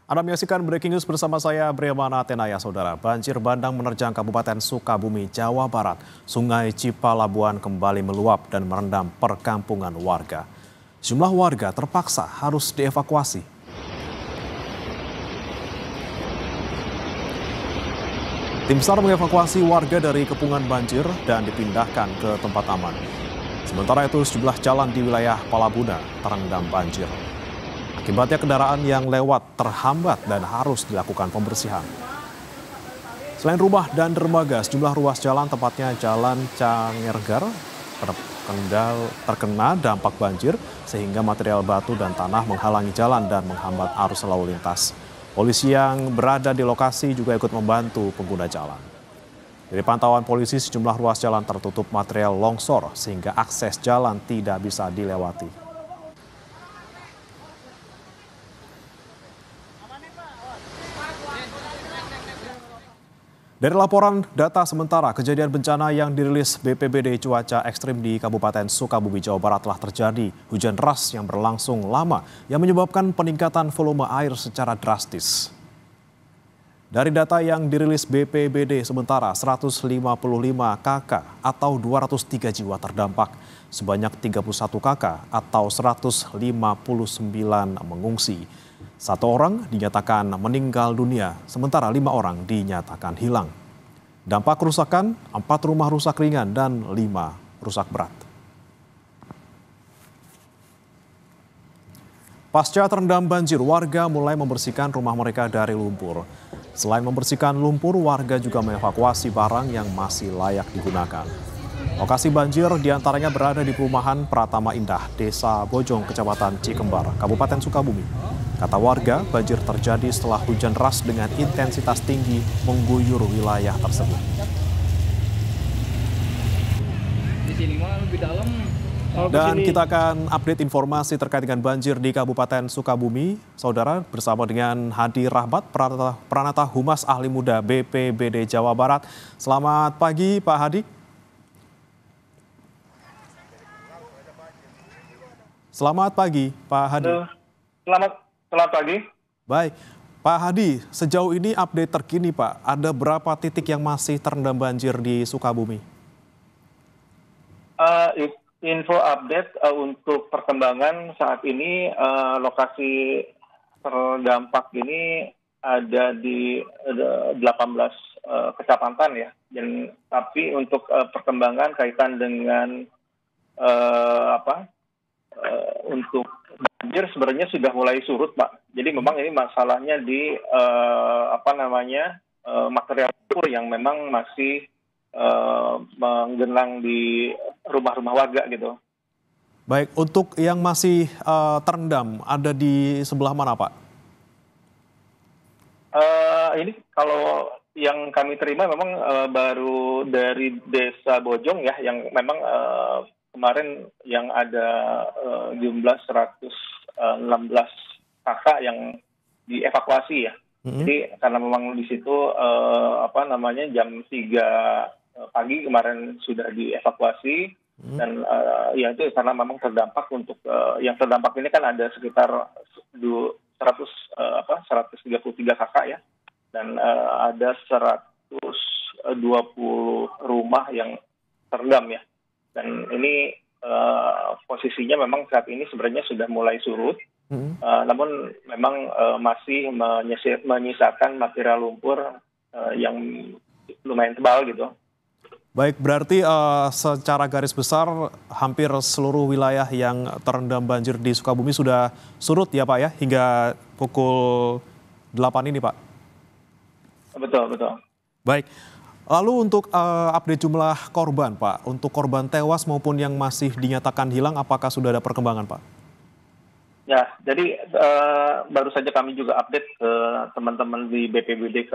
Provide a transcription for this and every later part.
Anda menyaksikan Breaking News bersama saya, Bremana Tenaya, Saudara. Banjir bandang menerjang Kabupaten Sukabumi, Jawa Barat. Sungai Cipalabuan kembali meluap dan merendam perkampungan warga. Jumlah warga terpaksa harus dievakuasi. Tim SAR mengevakuasi warga dari kepungan banjir dan dipindahkan ke tempat aman. Sementara itu, sejumlah jalan di wilayah Palabuna terendam banjir. Akibatnya kendaraan yang lewat terhambat dan harus dilakukan pembersihan. Selain rumah dan dermaga, sejumlah ruas jalan tepatnya Jalan Cangergar terkena dampak banjir sehingga material batu dan tanah menghalangi jalan dan menghambat arus lalu lintas. Polisi yang berada di lokasi juga ikut membantu pengguna jalan. Dari pantauan polisi, sejumlah ruas jalan tertutup material longsor sehingga akses jalan tidak bisa dilewati. Dari laporan data sementara, kejadian bencana yang dirilis BPBD Cuaca Ekstrim di Kabupaten Sukabumi, Jawa Barat telah terjadi hujan deras yang berlangsung lama yang menyebabkan peningkatan volume air secara drastis. Dari data yang dirilis BPBD sementara, 155 kakak atau 203 jiwa terdampak, sebanyak 31 kakak atau 159 mengungsi. 1 orang dinyatakan meninggal dunia, sementara 5 orang dinyatakan hilang. Dampak kerusakan, 4 rumah rusak ringan dan 5 rusak berat. Pasca terendam banjir, warga mulai membersihkan rumah mereka dari lumpur. Selain membersihkan lumpur, warga juga mengevakuasi barang yang masih layak digunakan. Lokasi banjir diantaranya berada di perumahan Pratama Indah, Desa Bojong, Kecamatan Cikembar, Kabupaten Sukabumi. Kata warga, banjir terjadi setelah hujan deras dengan intensitas tinggi mengguyur wilayah tersebut. Di sini mah lebih dalam. Dan kita akan update informasi terkait dengan banjir di Kabupaten Sukabumi, Saudara, bersama dengan Hadi Rahmat, Pranata Humas Ahli Muda BPBD Jawa Barat. Selamat pagi, Pak Hadi. Selamat pagi, Pak Hadi. Selamat pagi. Baik, Pak Hadi, sejauh ini update terkini, Pak. Ada berapa titik yang masih terendam banjir di Sukabumi? Info update untuk perkembangan saat ini, lokasi terdampak ini ada di 18 kecamatan ya. Dan tapi untuk perkembangan kaitan dengan untuk banjir sebenarnya sudah mulai surut, Pak. Jadi memang ini masalahnya di material lumpur yang memang masih menggenang di rumah-rumah warga gitu. Baik, untuk yang masih terendam ada di sebelah mana, Pak? Ini kalau yang kami terima memang baru dari Desa Bojong ya, yang memang kemarin yang ada jumlah 116 kakak yang dievakuasi ya. Jadi karena memang di situ jam 3 pagi kemarin sudah dievakuasi dan ya itu karena memang terdampak untuk yang terdampak ini kan ada sekitar 133 kakak ya, dan ada 120 rumah yang terendam ya. Dan ini posisinya memang saat ini sebenarnya sudah mulai surut, namun memang masih menyisakan material lumpur yang lumayan tebal gitu. Baik, berarti secara garis besar hampir seluruh wilayah yang terendam banjir di Sukabumi sudah surut ya, Pak ya, hingga pukul 8 ini, Pak? Betul. Baik. Lalu untuk update jumlah korban, Pak, untuk korban tewas maupun yang masih dinyatakan hilang, apakah sudah ada perkembangan, Pak? Ya, jadi baru saja kami juga update ke teman-teman di BPBD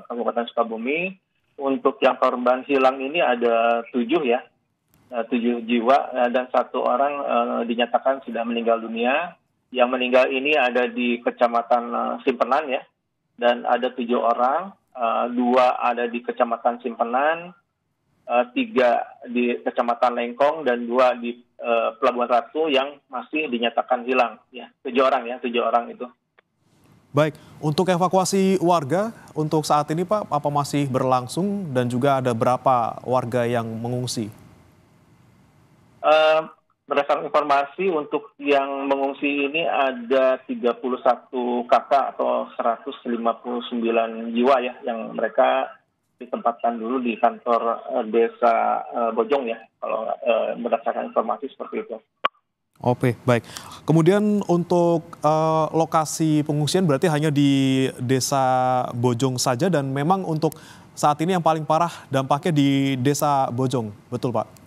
Kabupaten Sukabumi. Untuk yang korban hilang ini ada 7 ya, 7 jiwa dan 1 orang dinyatakan sudah meninggal dunia. Yang meninggal ini ada di Kecamatan Simpenan ya, dan ada 7 orang. 2 ada di Kecamatan Simpenan, 3 di Kecamatan Lengkong, dan 2 di Pelabuhan Ratu yang masih dinyatakan hilang. Ya, 7 orang itu. Baik, untuk evakuasi warga untuk saat ini Pak, apa masih berlangsung dan juga ada berapa warga yang mengungsi? Eh, Berdasarkan informasi untuk yang mengungsi ini ada 31 kakak atau 159 jiwa ya yang mereka ditempatkan dulu di kantor desa Bojong ya kalau berdasarkan informasi seperti itu. Oke, baik. Kemudian untuk lokasi pengungsian berarti hanya di Desa Bojong saja dan memang untuk saat ini yang paling parah dampaknya di Desa Bojong, betul Pak?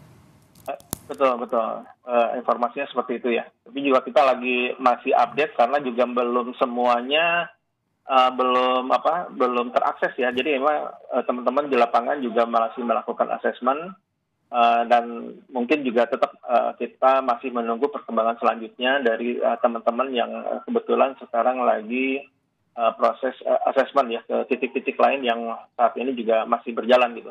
Betul, betul. Informasinya seperti itu ya. Tapi juga kita lagi masih update karena juga belum semuanya belum terakses ya. Jadi memang teman-teman di lapangan juga masih melakukan asesmen dan mungkin juga tetap kita masih menunggu perkembangan selanjutnya dari teman-teman yang kebetulan sekarang lagi proses asesmen ya ke titik-titik lain yang saat ini juga masih berjalan gitu.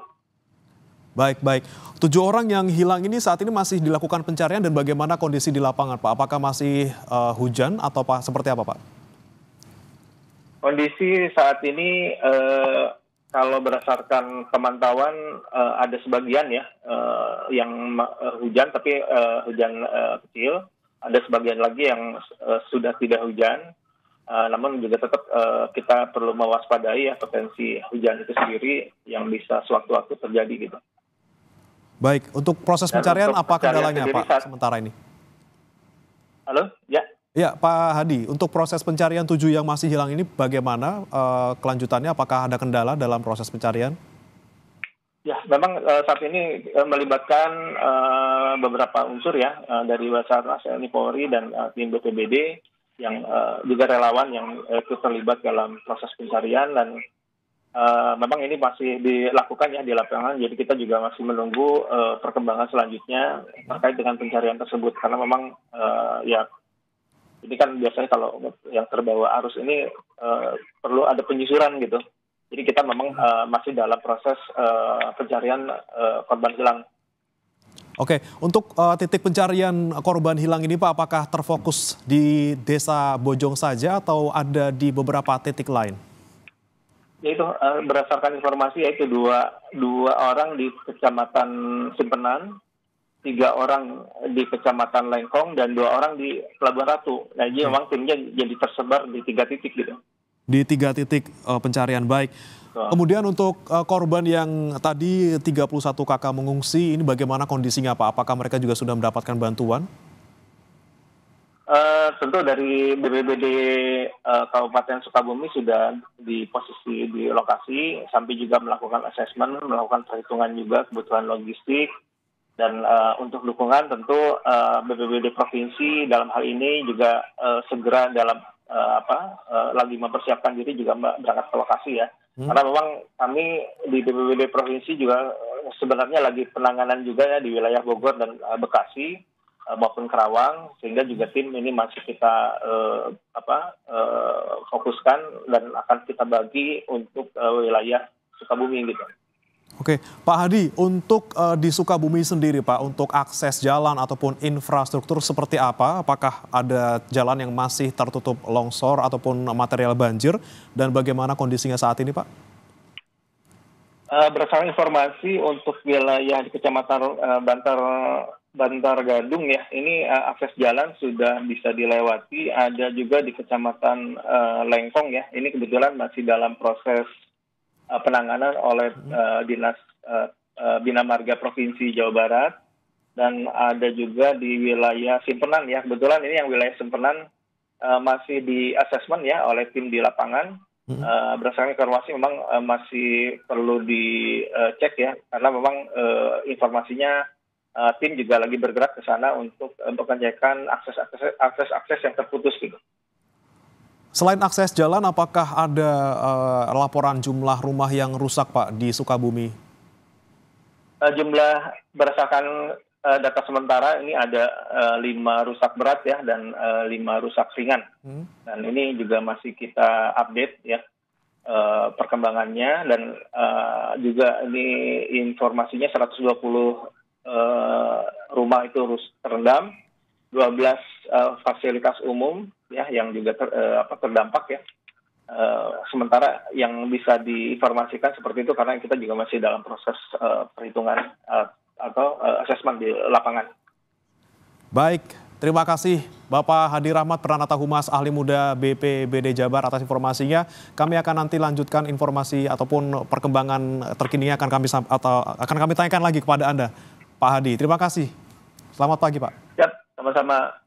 Baik, baik. 7 orang yang hilang ini saat ini masih dilakukan pencarian dan bagaimana kondisi di lapangan Pak? Apakah masih hujan atau seperti apa Pak? Kondisi saat ini kalau berdasarkan pemantauan ada sebagian ya yang hujan tapi hujan kecil, ada sebagian lagi yang sudah tidak hujan. Namun juga tetap kita perlu mewaspadai ya potensi hujan itu sendiri yang bisa sewaktu-waktu terjadi gitu. Baik, untuk proses Dan pencarian untuk apa pencarian kendalanya sendiri Pak sementara ini? Halo, ya. Ya, Pak Hadi, untuk proses pencarian 7 yang masih hilang ini bagaimana kelanjutannya? Apakah ada kendala dalam proses pencarian? Ya, memang saat ini melibatkan beberapa unsur ya dari Basarnas, TNI Polri dan tim BPBD yang juga relawan yang ikut terlibat dalam proses pencarian dan memang ini masih dilakukan ya di lapangan. Jadi kita juga masih menunggu perkembangan selanjutnya terkait dengan pencarian tersebut karena memang ya ini kan biasanya kalau yang terbawa arus ini perlu ada penyusuran gitu. Jadi kita memang masih dalam proses pencarian korban hilang. Oke, untuk titik pencarian korban hilang ini Pak, apakah terfokus di Desa Bojong saja atau ada di beberapa titik lain? Yaitu berdasarkan informasi yaitu dua orang di Kecamatan Simpenan, 3 orang di Kecamatan Lengkong dan 2 orang di Pelabuhan Ratu. Nah, jadi memang timnya jadi tersebar di 3 titik gitu. Di 3 titik pencarian, baik. Kemudian untuk korban yang tadi 31 kakak mengungsi, ini bagaimana kondisinya Pak? Apakah mereka juga sudah mendapatkan bantuan? Tentu dari BPBD Kabupaten Sukabumi sudah di posisi di lokasi, sampai juga melakukan asesmen, melakukan perhitungan juga kebutuhan logistik, dan untuk dukungan tentu BPBD Provinsi dalam hal ini juga segera dalam lagi mempersiapkan diri juga berangkat ke lokasi ya. Karena memang kami di BPBD Provinsi juga sebenarnya lagi penanganan juga ya di wilayah Bogor dan Bekasi maupun Karawang, sehingga juga tim ini masih kita fokuskan dan akan kita bagi untuk wilayah Sukabumi gitu. Oke, Pak Hadi, untuk di Sukabumi sendiri Pak, untuk akses jalan ataupun infrastruktur seperti apa? Apakah ada jalan yang masih tertutup longsor ataupun material banjir? Dan bagaimana kondisinya saat ini Pak? Berdasarkan informasi untuk wilayah di Kecamatan Bantar Gadung ya, ini akses jalan sudah bisa dilewati. Ada juga di Kecamatan Lengkong ya, ini kebetulan masih dalam proses penanganan oleh Dinas Bina Marga Provinsi Jawa Barat, dan ada juga di wilayah Simpenan ya. Kebetulan ini yang wilayah Simpenan masih di asesmen ya oleh tim di lapangan. Berdasarkan informasi memang masih perlu dicek ya, karena memang informasinya tim juga lagi bergerak ke sana untuk mengecekkan akses yang terputus gitu. Selain akses jalan, apakah ada laporan jumlah rumah yang rusak Pak di Sukabumi? Jumlah berdasarkan data sementara ini ada 5 rusak berat ya dan 5 rusak ringan. Dan ini juga masih kita update ya perkembangannya, dan juga ini informasinya 120 rumah itu terendam, 12 fasilitas umum ya yang juga terdampak ya. sementara yang bisa diinformasikan seperti itu karena kita juga masih dalam proses perhitungan atau asesmen di lapangan. Baik, terima kasih Bapak Hadi Rahmat, Pranata Humas Ahli Muda BPBD Jabar atas informasinya. Kami akan nanti lanjutkan informasi ataupun perkembangan terkini akan kami tanyakan lagi kepada Anda, Pak Hadi. Terima kasih. Selamat pagi, Pak. Ya, sama-sama.